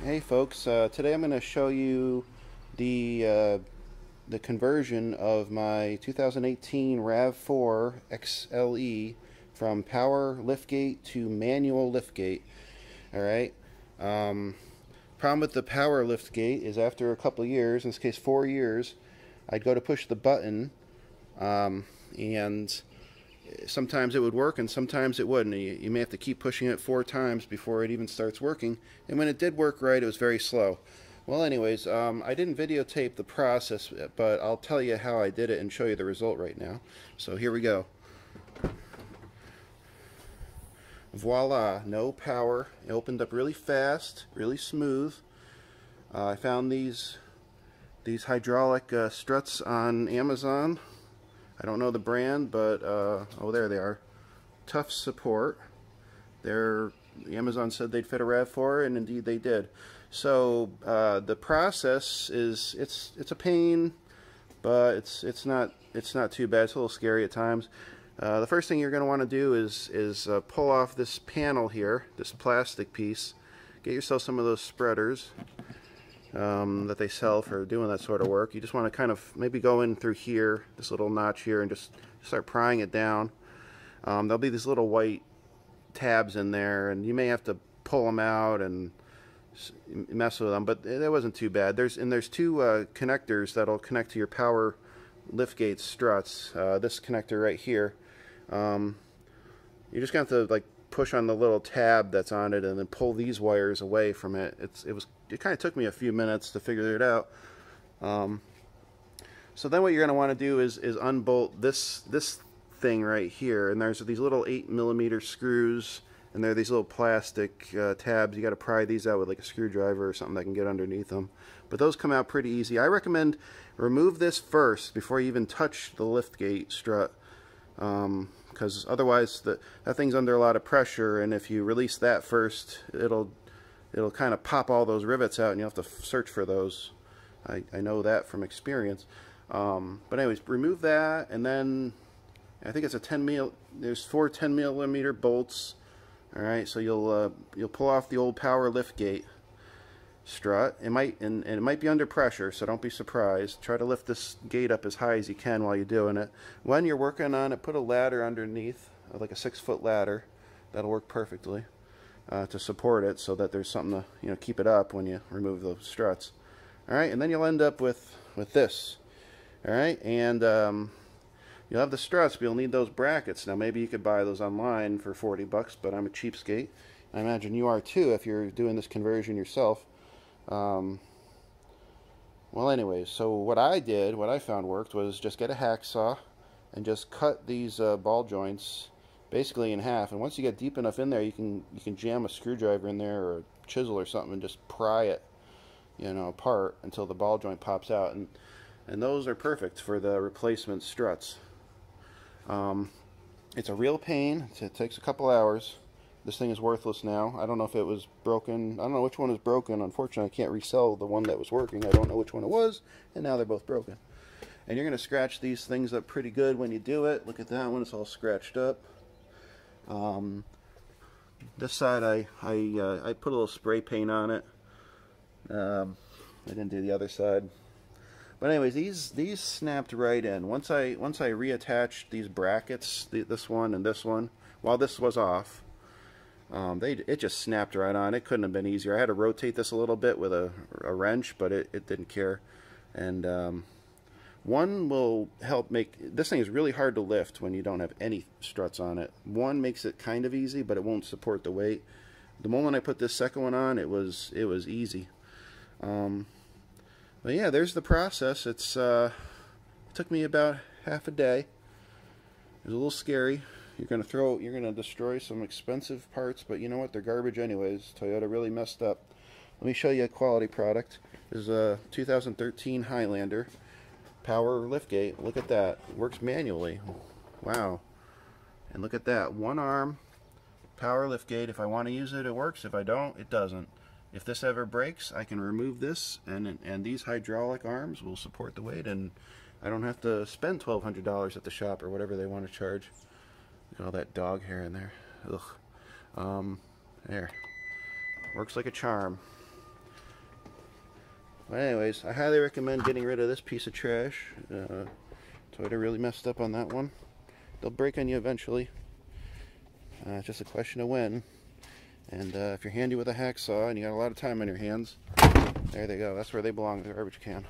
Hey folks, today I'm going to show you the conversion of my 2018 Rav4 XLE from power liftgate to manual liftgate. All right. Um, Problem with the power liftgate is after a couple of years, in this case 4 years, I'd go to push the button, and sometimes it would work and sometimes it wouldn't. You may have to keep pushing it 4 times before it even starts working. And when it did work right, it was very slow. Well, anyways, I didn't videotape the process, but I'll tell you how I did it and show you the result right now. So here we go. Voila, no power. It opened up really fast, really smooth. I found these hydraulic struts on Amazon. I don't know the brand, but oh, there they are. Tough support. Amazon said they'd fit a Rav4, and indeed they did. So the process is it's a pain, but it's not too bad. It's a little scary at times. The first thing you're going to want to do is pull off this panel here, this plastic piece. Get yourself some of those spreaders that they sell for doing that sort of work. You just want to kind of maybe go in through here, this little notch here, and just start prying it down. There'll be these little white tabs in there, and you may have to pull them out and mess with them, but that wasn't too bad. There's two connectors that'll connect to your power liftgate struts. This connector right here. You're just going to have to like push on the little tab that's on it and then pull these wires away from it. It kind of took me a few minutes to figure it out. So then what you're going to want to do is unbolt this thing right here, and there's these little 8mm screws, and there are these little plastic tabs. You got to pry these out with like a screwdriver or something that can get underneath them, but those come out pretty easy. I recommend remove this first before you even touch the liftgate strut, because otherwise that thing's under a lot of pressure, and if you release that first, it'll kind of pop all those rivets out and you'll have to search for those. I know that from experience. But anyways, remove that, and then I think it's there's 4 10mm bolts. All right, so you'll pull off the old power liftgate strut. It might be under pressure, so don't be surprised. Try to lift this gate up as high as you can while you're doing it. When you're working on it, put a ladder underneath, like a 6-foot ladder. That'll work perfectly to support it, so that there's something to keep it up when you remove those struts. All right, and then you'll end up with this. All right, and you'll have the struts, but you'll need those brackets. Now maybe you could buy those online for 40 bucks, but I'm a cheapskate. I imagine you are too if you're doing this conversion yourself. Well, anyways, so what I found worked was just get a hacksaw and just cut these ball joints basically in half. And once you get deep enough in there, you can jam a screwdriver in there or a chisel or something and just pry it, apart until the ball joint pops out. And those are perfect for the replacement struts. It's a real pain. It takes a couple hours. This thing is worthless now. I don't know if it was broken. I don't know which one is broken. Unfortunately, I can't resell the one that was working. I don't know which one it was, and now they're both broken. And you're going to scratch these things up pretty good when you do it. Look at that one. It's all scratched up. This side, I put a little spray paint on it. I didn't do the other side. But anyways, these snapped right in. Once I reattached these brackets, this one and this one, while this was off, it just snapped right on. It couldn't have been easier. I had to rotate this a little bit with a wrench, but it didn't care. And one will help make this thing is really hard to lift when you don't have any struts on it. One makes it kind of easy, but it won't support the weight. The moment I put this second one on, it was easy. But yeah, there's the process. It took me about half a day. It was a little scary. You're gonna destroy some expensive parts, but you know what? They're garbage anyways. Toyota really messed up. Let me show you a quality product. This is a 2013 Highlander power liftgate. Look at that. It works manually. Wow. And look at that. One arm power liftgate. If I want to use it, it works. If I don't, it doesn't. If this ever breaks, I can remove this, and these hydraulic arms will support the weight, and I don't have to spend $1,200 at the shop or whatever they want to charge. Look at all that dog hair in there. Ugh. There. Works like a charm. But anyways, I highly recommend getting rid of this piece of trash. Toyota really messed up on that one. They'll break on you eventually. It's just a question of when. And if you're handy with a hacksaw and you got a lot of time on your hands, there they go. That's where they belong, the garbage can.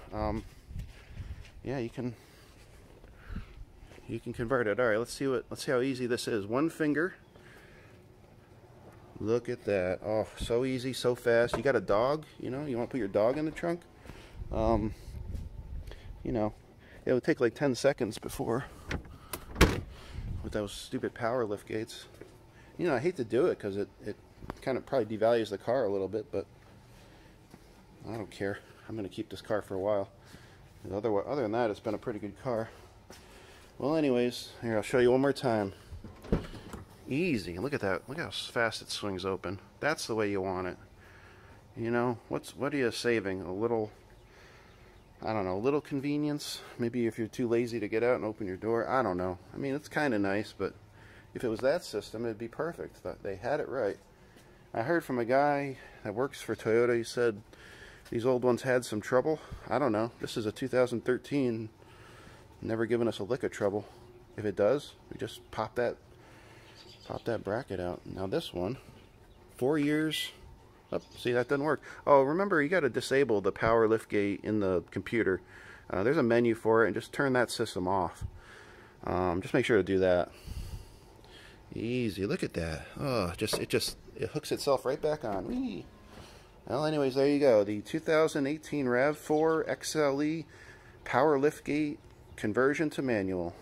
Yeah, you can convert it. All right, let's see how easy this is. One finger. Look at that. Oh, so easy, so fast. You got a dog, you know, you want to put your dog in the trunk. You know, it would take like 10 seconds before with those stupid power lift gates. You know, I hate to do it because it kind of probably devalues the car a little bit, but I don't care. I'm going to keep this car for a while. Other than that, it's been a pretty good car. Well, anyways, here, I'll show you one more time. Easy. Look at that. Look how fast it swings open. That's the way you want it. You know, what are you saving? A little, I don't know, a little convenience? Maybe if you're too lazy to get out and open your door. I don't know. I mean, it's kind of nice, but if it was that system, it'd be perfect. They had it right. I heard from a guy that works for Toyota. He said these old ones had some trouble. I don't know. This is a 2013. Never given us a lick of trouble. If it does, we just pop that bracket out. Now this one, 4 years. Oh, see, that doesn't work. Oh, remember, you got to disable the power lift gate in the computer. There's a menu for it, and just turn that system off. Just make sure to do that. Easy. Look at that. Oh, it hooks itself right back on. Whee! Well, anyways, there you go. The 2018 Rav4 XLE power lift gate conversion to manual.